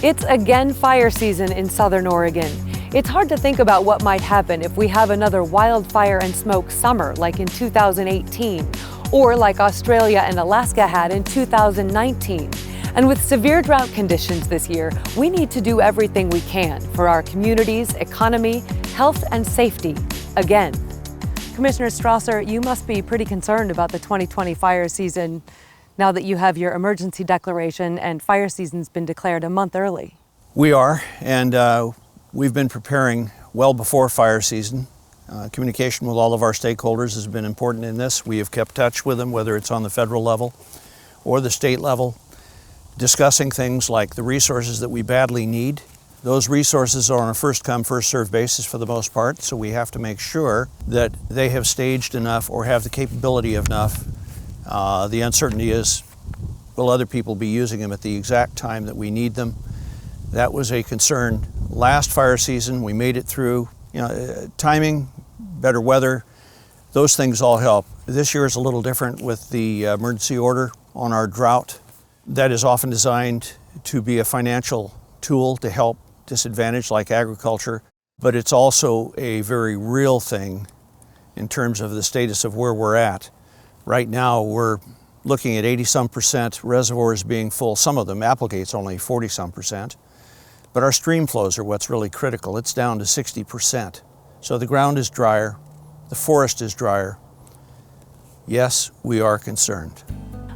It's again fire season in Southern Oregon. It's hard to think about what might happen if we have another wildfire and smoke summer like in 2018, or like Australia and Alaska had in 2019. And with severe drought conditions this year, we need to do everything we can for our communities, economy, health, and safety again. Commissioner Strasser, you must be pretty concerned about the 2020 fire season now that you have your emergency declaration and fire season's been declared a month early. We are, and we've been preparing well before fire season. Communication with all of our stakeholders has been important in this. We have kept touch with them, whether it's on the federal level or the state level, discussing things like the resources that we badly need. Those resources are on a first-come, first-served basis for the most part, so we have to make sure that they have staged enough or have the capability enough. The uncertainty is, will other people be using them at the exact time that we need them? That was a concern last fire season. We made it through. Timing, better weather, those things all help. This year is a little different with the emergency order on our drought. That is often designed to be a financial tool to help disadvantaged like agriculture, but it's also a very real thing in terms of the status of where we're at. Right now, we're looking at 80-some% reservoirs being full. Some of them, Applegate's only 40-some%. But our stream flows are what's really critical. It's down to 60%. So the ground is drier, the forest is drier. Yes, we are concerned.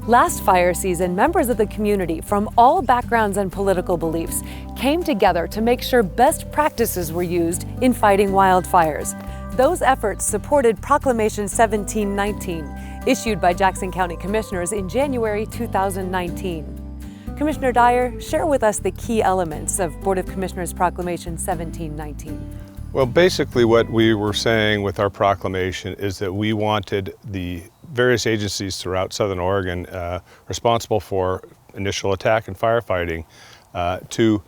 Last fire season, members of the community from all backgrounds and political beliefs came together to make sure best practices were used in fighting wildfires. Those efforts supported Proclamation 1719, issued by Jackson County Commissioners in January 2019. Commissioner Dyer, share with us the key elements of Board of Commissioners Proclamation 1719. Well, basically what we were saying with our proclamation is that we wanted the various agencies throughout Southern Oregon responsible for initial attack and firefighting to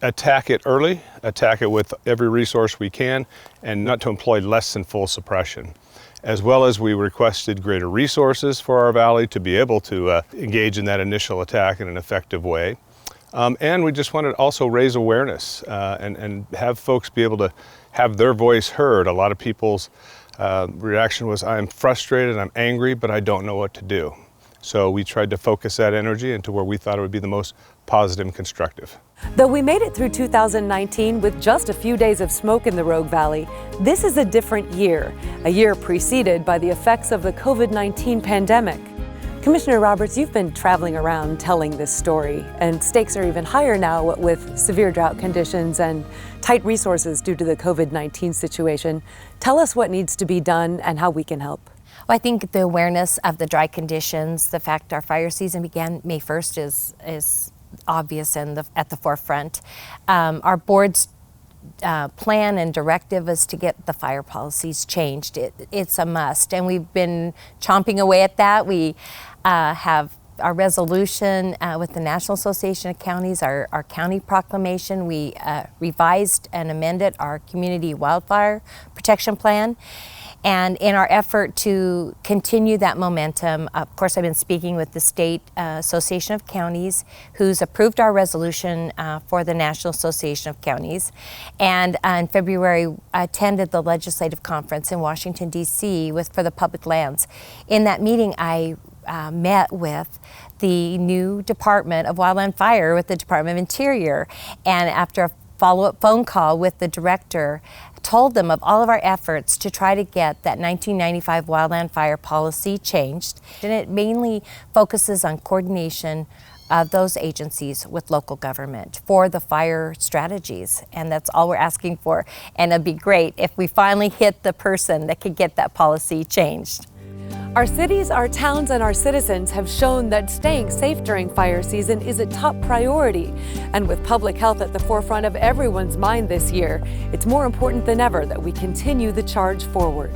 attack it early, attack it with every resource we can, and not to employ less than full suppression. As well as we requested greater resources for our valley to be able to engage in that initial attack in an effective way. And we just wanted to also raise awareness and have folks be able to have their voice heard. A lot of people's reaction was, I'm frustrated, I'm angry, but I don't know what to do. So we tried to focus that energy into where we thought it would be the most positive and constructive. Though we made it through 2019 with just a few days of smoke in the Rogue Valley, this is a different year, a year preceded by the effects of the COVID-19 pandemic. Commissioner Roberts, you've been traveling around telling this story, and stakes are even higher now with severe drought conditions and tight resources due to the COVID-19 situation. Tell us what needs to be done and how we can help. Well, I think the awareness of the dry conditions, the fact our fire season began May 1st is obvious and at the forefront. Our board's plan and directive is to get the fire policies changed. It's a must, and we've been chomping away at that. We have our resolution with the National Association of Counties, our county proclamation. We revised and amended our community wildfire protection plan. And in our effort to continue that momentum, of course, I've been speaking with the State Association of Counties, who's approved our resolution for the National Association of Counties. And in February, I attended the legislative conference in Washington, D.C. for the public lands. In that meeting, I met with the new Department of Wildland Fire with the Department of Interior. And after a follow-up phone call with the director, told them of all of our efforts to try to get that 1995 wildland fire policy changed. And it mainly focuses on coordination of those agencies with local government for the fire strategies. And that's all we're asking for. And it'd be great if we finally hit the person that could get that policy changed. Our cities, our towns, and our citizens have shown that staying safe during fire season is a top priority. And with public health at the forefront of everyone's mind this year, it's more important than ever that we continue the charge forward.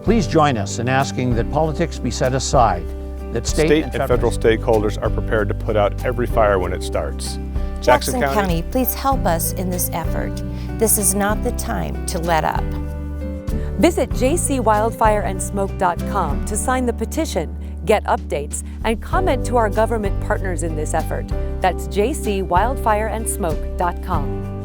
Please join us in asking that politics be set aside, that state and federal stakeholders are prepared to put out every fire when it starts. Jackson County, please help us in this effort. This is not the time to let up. Visit jcwildfireandsmoke.com to sign the petition, get updates, and comment to our government partners in this effort. That's jcwildfireandsmoke.com.